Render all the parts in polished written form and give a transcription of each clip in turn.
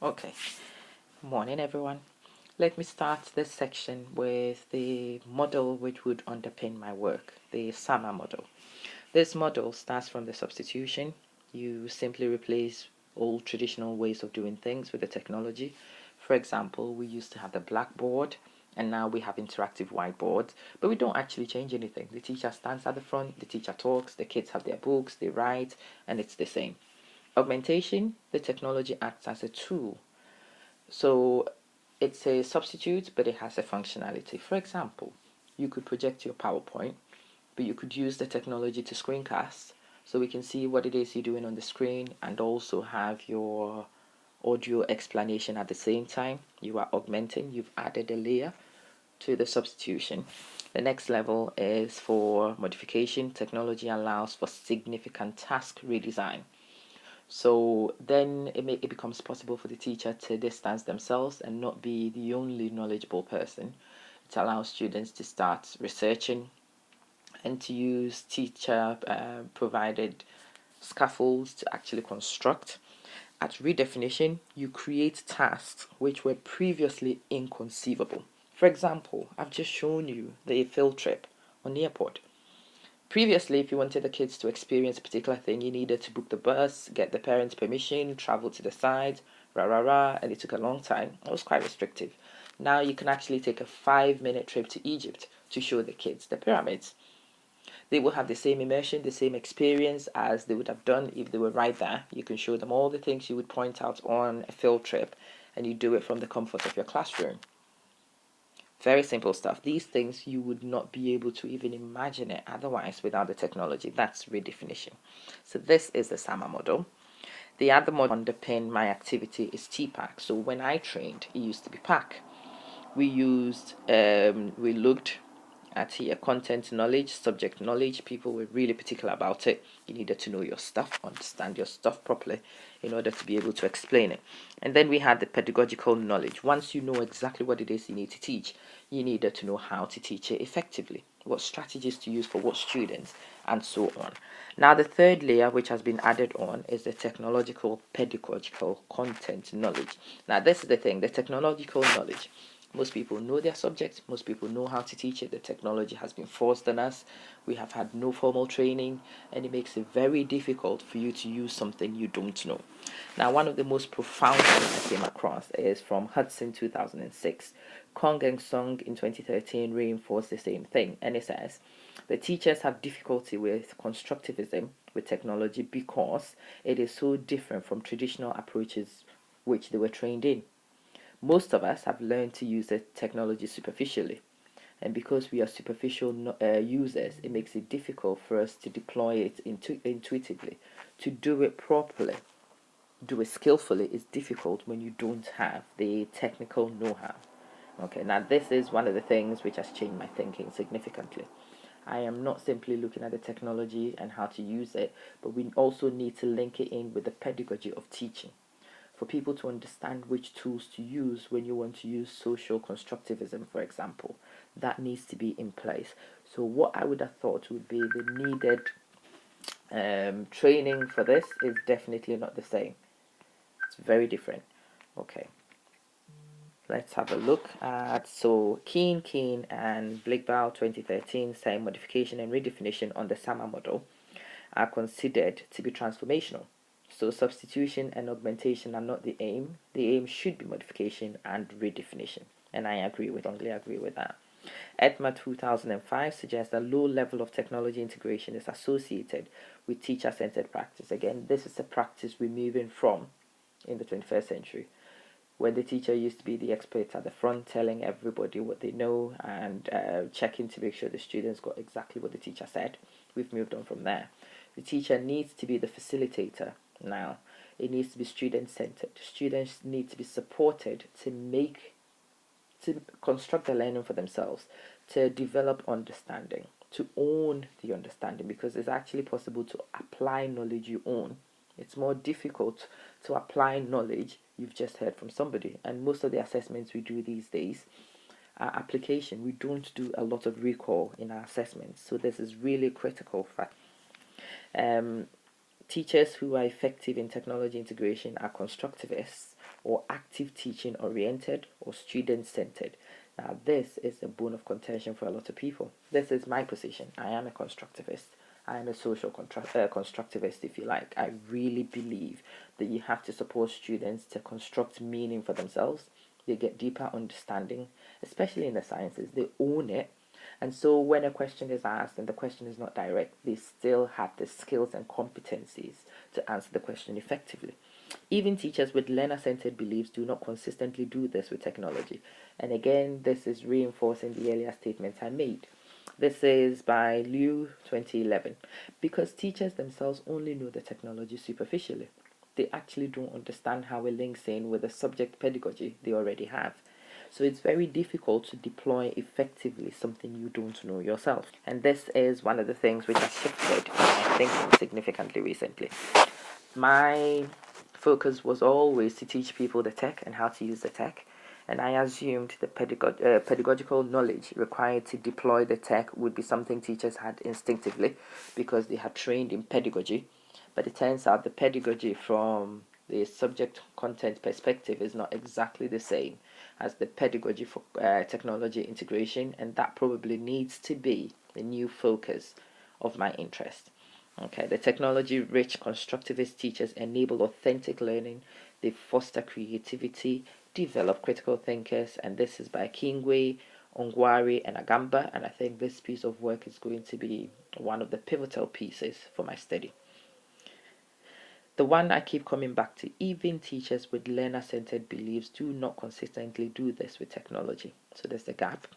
Okay, morning everyone. Let me start this section with the model which would underpin my work, the SAMR model. This model starts from the substitution. You simply replace old traditional ways of doing things with the technology. For example, we used to have the blackboard and now we have interactive whiteboards, but we don't actually change anything. The teacher stands at the front, the teacher talks, the kids have their books, they write, and it's the same. Augmentation, the technology acts as a tool. So it's a substitute, but it has a functionality. For example, you could project your PowerPoint, but you could use the technology to screencast so we can see what it is you're doing on the screen and also have your audio explanation at the same time. You are augmenting, you've added a layer to the substitution. The next level is for modification. Technology allows for significant task redesign. So then it becomes possible for the teacher to distance themselves and not be the only knowledgeable person. It allows students to start researching and to use teacher provided scaffolds to actually construct. At redefinition, you create tasks which were previously inconceivable. For example, I've just shown you the field trip on the airport. Previously, if you wanted the kids to experience a particular thing, you needed to book the bus, get the parents' permission, travel to the site, and it took a long time. It was quite restrictive. Now you can actually take a 5-minute trip to Egypt to show the kids the pyramids. They will have the same immersion, the same experience as they would have done if they were right there. You can show them all the things you would point out on a field trip, and you do it from the comfort of your classroom. Very simple stuff. These things you would not be able to even imagine it otherwise without the technology. That's redefinition. So this is the SAMR model. The other model underpin my activity is Tpac. So when I trained, it used to be PAC. We looked at here content knowledge, subject knowledge. People were really particular about it. You needed to know your stuff, understand your stuff properly in order to be able to explain it. And then we had the pedagogical knowledge. Once you know exactly what it is you need to teach, you needed to know how to teach it effectively, what strategies to use for what students, and so on. Now the third layer which has been added on is the technological pedagogical content knowledge. Now this is the thing, the technological knowledge. Most people know their subject. Most people know how to teach it. The technology has been forced on us. We have had no formal training, and it makes it very difficult for you to use something you don't know. Now, one of the most profound things I came across is from Hudson 2006. Kong and Song in 2013 reinforced the same thing, and it says the teachers have difficulty with constructivism with technology because it is so different from traditional approaches which they were trained in. Most of us have learned to use the technology superficially, and because we are superficial users, it makes it difficult for us to deploy it intuitively. To do it properly, do it skillfully is difficult when you don't have the technical know-how. Okay, now this is one of the things which has changed my thinking significantly. I am not simply looking at the technology and how to use it, but we also need to link it in with the pedagogy of teaching for people to understand which tools to use when you want to use social constructivism, for example. That needs to be in place. So what I would have thought would be the needed training for this is definitely not the same. It's very different. Okay, let's have a look at Keane and Blickbaugh 2013 saying modification and redefinition on the SAMR model are considered to be transformational. So substitution and augmentation are not the aim. The aim should be modification and redefinition. And I strongly agree with that. ETMA 2005 suggests that low level of technology integration is associated with teacher-centered practice. Again, this is a practice we're moving from in the 21st century, where the teacher used to be the expert at the front telling everybody what they know and checking to make sure the students got exactly what the teacher said. We've moved on from there. The teacher needs to be the facilitator now. It needs to be student-centered. Students need to be supported to construct the learning for themselves, to develop understanding, to own the understanding, because it's actually possible to apply knowledge you own. It's more difficult to apply knowledge you've just heard from somebody, and most of the assessments we do these days are application. We don't do a lot of recall in our assessments, so this is really critical for teachers who are effective in technology integration are constructivists or active teaching oriented, or student centered. Now, this is a bone of contention for a lot of people. This is my position. I am a constructivist. I am a social constructivist, if you like. I really believe that you have to support students to construct meaning for themselves. They get deeper understanding, especially in the sciences. They own it. And so when a question is asked and the question is not direct, they still have the skills and competencies to answer the question effectively. Even teachers with learner-centered beliefs do not consistently do this with technology. And again, this is reinforcing the earlier statements I made. This is by Liu 2011. Because teachers themselves only know the technology superficially. They actually don't understand how it links in with the subject pedagogy they already have. So it's very difficult to deploy effectively something you don't know yourself. And this is one of the things which has shifted, I think, significantly recently. My focus was always to teach people the tech and how to use the tech. And I assumed the pedagogical knowledge required to deploy the tech would be something teachers had instinctively because they had trained in pedagogy. But it turns out the pedagogy from the subject content perspective is not exactly the same as the pedagogy for technology integration, and that probably needs to be the new focus of my interest. Okay, the technology-rich constructivist teachers enable authentic learning. They foster creativity, develop critical thinkers, and this is by Kingwe, Ongwari, and Agamba. And I think this piece of work is going to be one of the pivotal pieces for my study. The one I keep coming back to, even teachers with learner-centered beliefs do not consistently do this with technology. So there's the gap.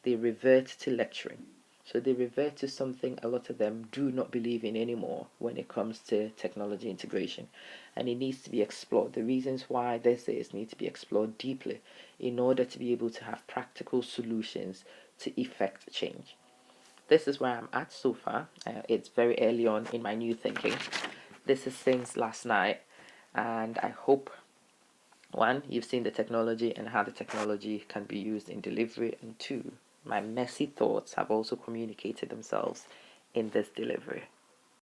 They revert to lecturing. So they revert to something a lot of them do not believe in anymore when it comes to technology integration. And it needs to be explored. The reasons why this is need to be explored deeply in order to be able to have practical solutions to effect change. This is where I'm at so far. It's very early on in my new thinking. This is since last night, and I hope, one, you've seen the technology and how the technology can be used in delivery, and two, my messy thoughts have also communicated themselves in this delivery.